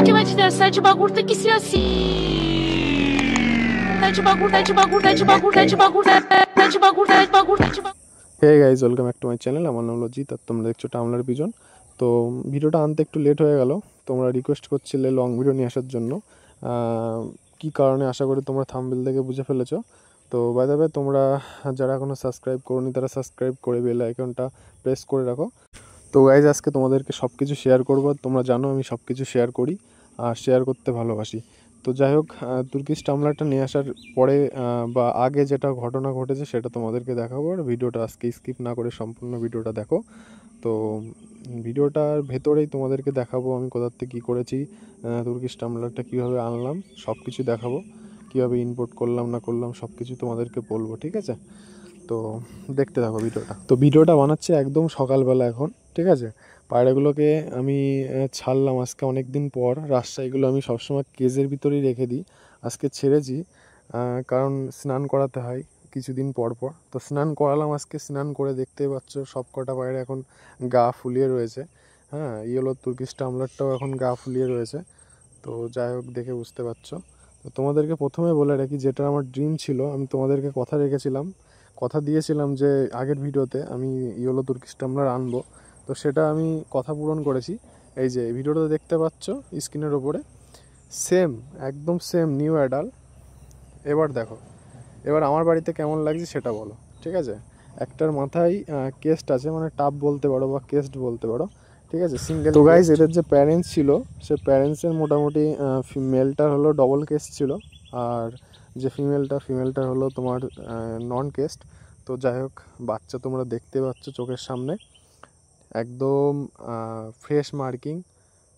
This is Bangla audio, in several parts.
que vai te dar 7 bagulho tem que ser assim. 7 bagulho, 7 bagulho, 7 bagulho, 7 bagulho, 7 bagulho, 7 bagulho, 7 bagulho। Hey guys, welcome back to my channel. আমার নাম লজিত আর তোমরা দেখছো টামলার পিজন। তো ভিডিওটা আনতে একটু লেট হয়ে গেল। তোমরা রিকোয়েস্ট করছিলে লং ভিডিও নিয়ে আসার জন্য। কী কারণে আশা করি তোমরা থাম্বনেল থেকে বুঝে ফেলেছো। তো বাই দ্য ওয়ে, তোমরা যারা এখনও সাবস্ক্রাইব করোনি তারা সাবস্ক্রাইব করে বেল আইকনটা প্রেস করে রাখো। তো গাইজ, আজকে তোমাদেরকে সব কিছু শেয়ার করবো। তোমরা জানো আমি সব কিছু শেয়ার করি আর শেয়ার করতে ভালোবাসি। তো যাই হোক, তুর্কিশ টামলারটা নিয়ে আসার পরে বা আগে যেটা ঘটনা ঘটেছে সেটা তোমাদেরকে দেখাবো। আর ভিডিওটা আজকে স্কিপ না করে সম্পূর্ণ ভিডিওটা দেখো। তো ভিডিওটার ভেতরেই তোমাদেরকে দেখাবো আমি কোথার থেকে কী করেছি, তুর্কিশ টামলারটা কীভাবে আনলাম সব কিছু দেখাবো, কীভাবে ইম্পোর্ট করলাম না করলাম সব কিছু তোমাদেরকে বলবো, ঠিক আছে? তো দেখতে থাকো ভিডিওটা। তো ভিডিওটা বানাচ্ছি একদম সকালবেলা এখন, ঠিক আছে? পায়রাগুলোকে আমি ছাড়লাম আজকে অনেক দিন পর। রাজশাহীগুলো আমি সবসময় কেজের ভিতরেই রেখে দিই, আজকে ছেড়েছি কারণ স্নান করাতে হয় কিছুদিন পর পর। তো স্নান করালাম আজকে, স্নান করে দেখতেই পাচ্ছ সব কটা পায়রা এখন গা ফুলিয়ে রয়েছে। হ্যাঁ, ইয়েলো তুর্কিশ টামলারটাও এখন গা ফুলিয়ে রয়েছে। তো যাই হোক, দেখে বুঝতে পারছো। তো তোমাদেরকে প্রথমে বলে রাখি, যেটা আমার ড্রিম ছিল, আমি তোমাদেরকে কথা রেখেছিলাম, কথা দিয়েছিলাম যে আগের ভিডিওতে আমি ইয়েলো তুর্কিশ টামলার আনবো। তো সেটা আমি কথা পূরণ করেছি। এই যে ভিডিওটা দেখতে পাচ্ছ স্ক্রিনের ওপরে, সেম একদম সেম নিউ অ্যাডাল। এবার দেখো, এবার আমার বাড়িতে কেমন লাগছে সেটা বলো, ঠিক আছে? একটার মাথায় কেস্ট আছে, মানে টাপ বলতে পারো বা কেস্ট বলতে পারো, ঠিক আছে? সিঙ্গেল। তো গাইজ, এদের যে প্যারেন্টস ছিল সে প্যারেন্টসের মোটামুটি মেলটার হলো ডবল কেস্ট ছিল, আর যে ফিমেলটার হলো তোমার নন কেস্ট। তো যাই হোক, বাচ্চা তোমরা দেখতে পাচ্ছ চোখের সামনে, একদম ফ্রেশ মার্কিং,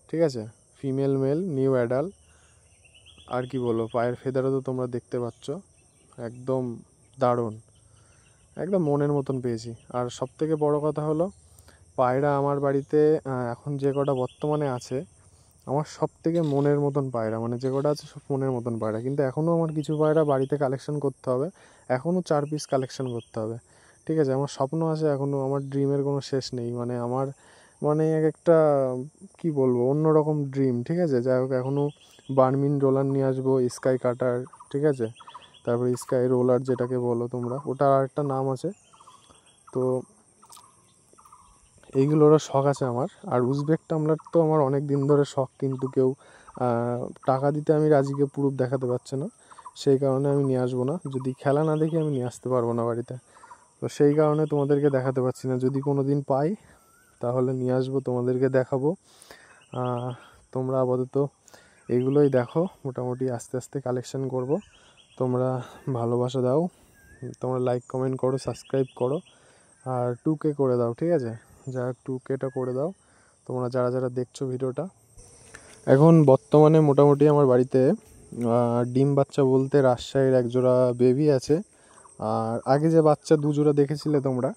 ঠিক আছে? Female male new adult. আর কি বলবো, পায়ের ফেদারও তো তোমরা দেখতে পাচ্ছ, একদম দারুণ, একদম মনের মতন পেয়েছি। আর সবথেকে বড় কথা হলো, পায়রা আমার বাড়িতে এখন যে কটা বর্তমানে আছে, আমার সব থেকে মনের মতন পায়রা, মানে যে কটা আছে সব মনের মতন পায়রা। কিন্তু এখনও আমার কিছু পায়রা বাড়িতে কালেকশন করতে হবে, এখনও 4 পিস কালেকশন করতে হবে, ঠিক আছে? আমার স্বপ্ন আছে এখনও, আমার ড্রিমের কোনো শেষ নেই। মানে আমার মানে এক একটা কি বলবো, অন্যরকম ড্রিম, ঠিক আছে? যাই হোক, এখনও বার্মিন রোলার নিয়ে আসবো, স্কাই কাটার, ঠিক আছে? তারপরে স্কাই রোলার যেটাকে বলো তোমরা, ওটার আর একটা নাম আছে। তো এইগুলোরও শখ আছে আমার। আর উজবেক টামলার তো আমার অনেক দিন ধরে শখ, কিন্তু কেউ টাকা দিতে আমি রাজিকে প্রুফ দেখাতে পারছে না, সেই কারণে আমি নিয়ে আসবো না। যদি খেলা না দেখি আমি নিয়ে আসতে পারবো না বাড়িতে। তো সেই কারণে তোমাদেরকে দেখাতে পারছি না, যদি কোনো দিন পাই তাহলে নিয়ে আসবো, তোমাদেরকে দেখাবো। তোমরা আপাতত এইগুলোই দেখো, মোটামুটি আস্তে আস্তে কালেকশন করব। তোমরা ভালোবাসা দাও, তোমরা লাইক কমেন্ট করো, সাবস্ক্রাইব করো, আর 2K করে দাও, ঠিক আছে? যা 2Kটা করে দাও তোমরা যারা যারা দেখছো ভিডিওটা। এখন বর্তমানে মোটামুটি আমার বাড়িতে ডিম বাচ্চা বলতে রাজশাহীর একজোড়া বেবি আছে। আর আগে যে বাচ্চা দুজোড়া দেখেছিলে তোমরা,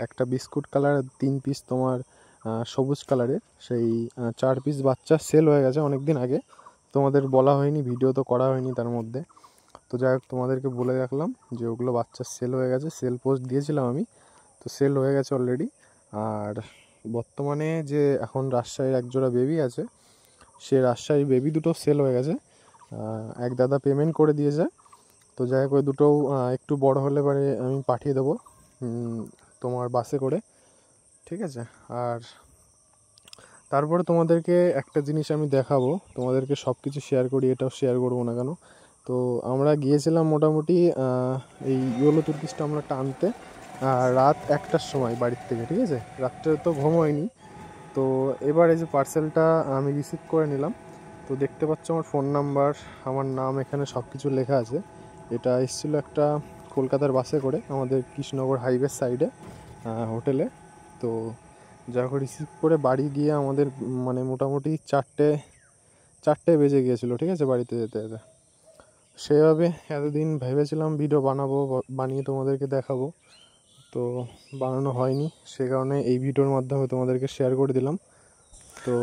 একটা বিস্কুট কালার, 3 পিস তোমার সবুজ কালারের, সেই 4 পিস বাচ্চা সেল হয়ে গেছে অনেক দিন আগে। তোমাদের বলা হয়নি, ভিডিও তো করা হয়নি তার মধ্যে। তো যাই হোক, তোমাদেরকে বলে রাখলাম যে ওগুলো বাচ্চা সেল হয়ে গেছে, সেল পোস্ট দিয়েছিলাম আমি, তো সেল হয়ে গেছে অলরেডি। আর বর্তমানে যে এখন রাজশাহীর একজোড়া বেবি আছে, সে রাজশাহীর বেবি দুটো সেল হয়ে গেছে। এক দাদা পেমেন্ট করে দিয়েছে। তো যাই হোক, ওই দুটোও একটু বড় হলে পরে আমি পাঠিয়ে দেবো তোমার বাসে করে, ঠিক আছে? আর তারপরে তোমাদেরকে একটা জিনিস আমি দেখাবো, তোমাদেরকে সব কিছু শেয়ার করি, এটাও শেয়ার করবো না কেন? তো আমরা গিয়েছিলাম মোটামুটি এই ইয়েলো তুর্কিশটা আমরা টানতে রাত 1টার সময় বাড়ির থেকে, ঠিক আছে? রাত্রে তো ঘুম হয়নি। তো এবার এই যে পার্সেলটা আমি রিসিভ করে নিলাম। তো দেখতে পাচ্ছ আমার ফোন নাম্বার, আমার নাম এখানে সব কিছু লেখা আছে। এটা এসেছিলো একটা কলকাতার বাসে করে আমাদের কৃষ্ণনগর হাইওয়ের সাইডে হোটেলে। তো যা হোক, রিসিভ করে বাড়ি গিয়ে আমাদের মানে মোটামুটি চারটে বেজে গিয়েছিলো, ঠিক আছে, বাড়িতে যেতে যেতে। সেভাবে এতদিন ভেবেছিলাম ভিডিও বানাবো, বানিয়ে তোমাদেরকে দেখাবো, তো বানানো হয়নি, সে কারণে এই ভিডিওর মাধ্যমে তোমাদেরকে শেয়ার করে দিলাম।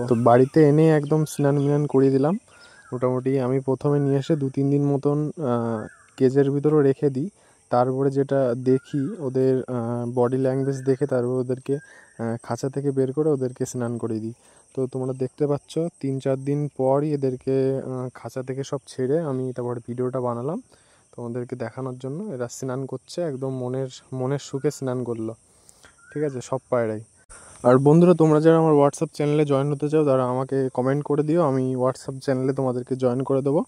তো বাড়িতে এনে একদম স্নান মিনান করিয়ে দিলাম। মোটামুটি আমি প্রথমে নিয়ে এসে 2-3 দিন মতন কেজের ভিতরেও রেখে দিই। তারপরে যেটা দেখি ওদের বডি ল্যাঙ্গুয়েজ দেখে, তারপর ওদেরকে খাঁচা থেকে বের করে ওদেরকে স্নান করিয়ে দিই। তো তোমরা দেখতে পাচ্ছ 3-4 দিন পরই এদেরকে খাঁচা থেকে সব ছেড়ে আমি তারপর ভিডিওটা বানালাম তোমাদেরকে দেখানোর জন্য। এরা স্নান করছে, একদম মনের সুখে স্নান করলো, ঠিক আছে, সব পায়রাই। আর বন্ধুরা, তোমরা যারা আমার হোয়াটসঅ্যাপ চ্যানেলে জয়েন হতে চাও তারা আমাকে কমেন্ট করে দিও, আমি হোয়াটসঅ্যাপ চ্যানেলে তোমাদেরকে জয়েন করে দেবো।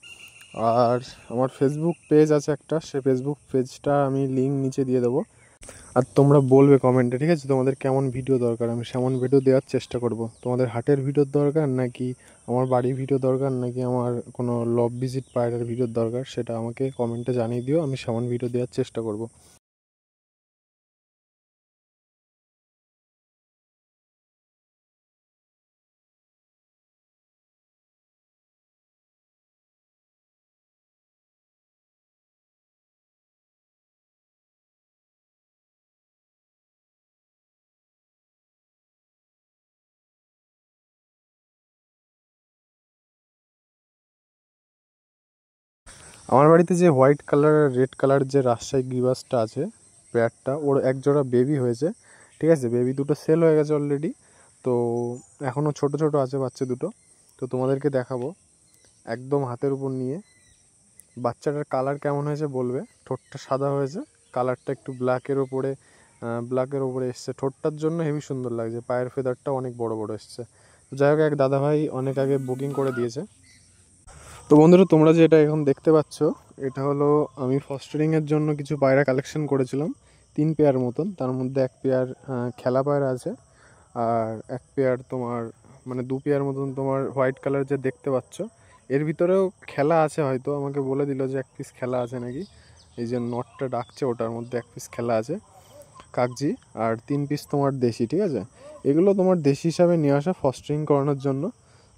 আর আমার ফেসবুক পেজ আছে একটা, সেই ফেসবুক পেজটা আমি লিঙ্ক নিচে দিয়ে দেবো। আর তোমরা বলবে কমেন্টে, ঠিক আছে, তোমাদের কেমন ভিডিও দরকার, আমি সেমন ভিডিও দেওয়ার চেষ্টা করব। তোমাদের হাটের ভিডিওর দরকার, নাকি আমার বাড়ির ভিডিও দরকার, নাকি আমার কোনো লব ভিজিট পায়রার ভিডিওর দরকার, সেটা আমাকে কমেন্টে জানিয়ে দিও, আমি সেমন ভিডিও দেওয়ার চেষ্টা করব। আমার বাড়িতে যে হোয়াইট কালার রেড কালার যে রাজশাহী গিবাসটা আছে পেয়ারটা, ওর এক জোড়া বেবি হয়েছে, ঠিক আছে, বেবি দুটো সেল হয়ে গেছে অলরেডি। তো এখনও ছোট ছোট আছে বাচ্চা দুটো, তো তোমাদেরকে দেখাবো একদম হাতের উপর নিয়ে। বাচ্চাটার কালার কেমন হয়েছে বলবে। ঠোঁটটা সাদা হয়েছে, কালারটা একটু ব্ল্যাকের ওপরে এসছে, ঠোঁটটার জন্য হেবি সুন্দর লাগছে, পায়ের ফেদারটা অনেক বড় বড় এসছে। তো যাই হোক, এক দাদাভাই অনেক আগে বুকিং করে দিয়েছে। তো বন্ধুরা, তোমরা যে এটা এখন দেখতে পাচ্ছ, এটা হলো আমি ফস্টারিংয়ের জন্য কিছু পায়রা কালেকশন করেছিলাম 3 পেয়ার মতন। তার মধ্যে 1 পেয়ার খেলা পায়রা আছে, আর 1 পেয়ার তোমার মানে 2 পেয়ার মতন তোমার হোয়াইট কালার যে দেখতে পাচ্ছ। এর ভিতরেও খেলা আছে, হয়তো আমাকে বলে দিল যে 1 পিস খেলা আছে নাকি, এই যে নটটা ডাকছে ওটার মধ্যে 1 পিস খেলা আছে কাগজি, আর 3 পিস তোমার দেশি, ঠিক আছে। এগুলো তোমার দেশি হিসাবে নিয়ে আসা ফস্টারিং করানোর জন্য।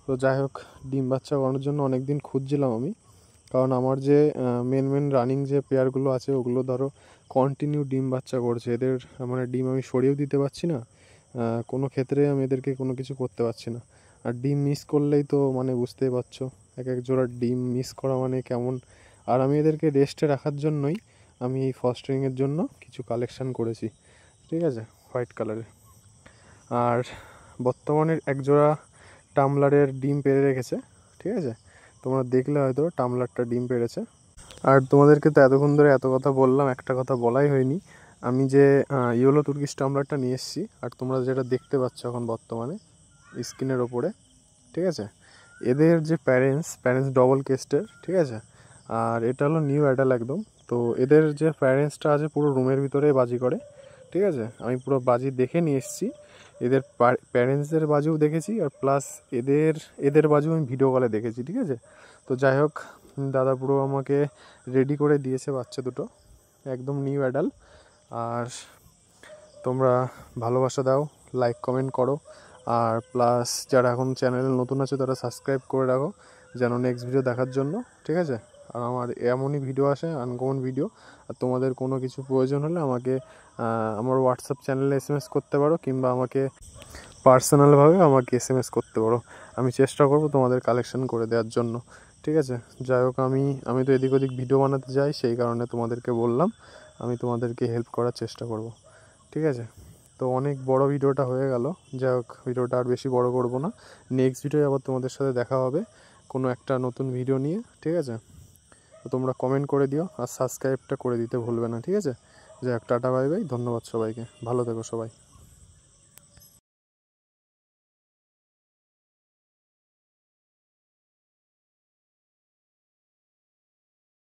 তো যাই হোক, ডিম বাচ্চা করানোর জন্য অনেক দিন খুঁজছিলাম আমি, কারণ আমার যে মেন রানিং যে পেয়ারগুলো আছে ওগুলো ধরো কন্টিনিউ ডিম বাচ্চা করছে, এদের মানে ডিম আমি সরিয়েও দিতে পারছি না, কোনো ক্ষেত্রে আমি এদেরকে কোনো কিছু করতে পারছি না। আর ডিম মিস করলেই তো মানে বুঝতেই পারছো, এক এক জোড়া ডিম মিস করা মানে কেমন। আর আমি এদেরকে রেস্টে রাখার জন্যই আমি এই ফস্টারিংয়ের জন্য কিছু কালেকশান করেছি, ঠিক আছে, হোয়াইট কালারের। আর বর্তমানে এক জোড়া টামলারের ডিম পেড়ে রেখেছে, ঠিক আছে, তোমরা দেখলে হয়তো টামলারটা ডিম পেড়েছে। আর তোমাদেরকে তো এতক্ষণ ধরে এত কথা বললাম, একটা কথা বলাই হয়নি, আমি যে ইয়েলো তুর্কিশ টামলারটা নিয়ে এসেছি, আর তোমরা যেটা দেখতে পাচ্ছ এখন বর্তমানে স্ক্রিনের ওপরে, ঠিক আছে, এদের যে প্যারেন্টস ডবল কেস্টের, ঠিক আছে। আর এটা হলো নিউ অ্যাডাল একদম। তো এদের যে প্যারেন্টসটা আছে পুরো রুমের ভিতরে বাজি করে, ঠিক আছে, আমি পুরো বাজি দেখে নিয়ে এসেছি, এদের প্যারেন্টসদের বাজিও দেখেছি, আর প্লাস এদের বাজিও আমি ভিডিও কলে দেখেছি, ঠিক আছে। তো যাই হোক, দাদা পুরো আমাকে রেডি করে দিয়েছে বাচ্চা দুটো, একদম নিউ অ্যাডাল। আর তোমরা ভালোবাসা দাও, লাইক কমেন্ট করো, আর প্লাস যারা এখন চ্যানেলে নতুন আছে তারা সাবস্ক্রাইব করে রাখো যেন নেক্সট ভিডিও দেখার জন্য, ঠিক আছে। আর আমার এমনই ভিডিও আসে, আনকমন ভিডিও। আর তোমাদের কোনো কিছু প্রয়োজন হলে আমাকে আমার হোয়াটসঅ্যাপ চ্যানেলে SMS করতে পারো, কিংবা আমাকে পার্সোনালভাবে আমাকে SMS করতে পারো, আমি চেষ্টা করব তোমাদের কালেকশন করে দেওয়ার জন্য, ঠিক আছে। যাই হোক, আমি তো এদিক ওদিক ভিডিও বানাতে যাই, সেই কারণে তোমাদেরকে বললাম আমি তোমাদেরকে হেল্প করার চেষ্টা করব, ঠিক আছে। তো অনেক বড় ভিডিওটা হয়ে গেল, যাই হোক ভিডিওটা আর বেশি বড় করব না। নেক্সট ভিডিও আবার তোমাদের সাথে দেখা হবে কোনো একটা নতুন ভিডিও নিয়ে, ঠিক আছে। তো তোমরা কমেন্ট করে দিও, আর সাবস্ক্রাইবটা করে দিতে ভুলবে না, ঠিক আছে। যাই হোক, টাটা বাই বাই, ধন্যবাদ সবাইকে, ভালো থেকো সবাই।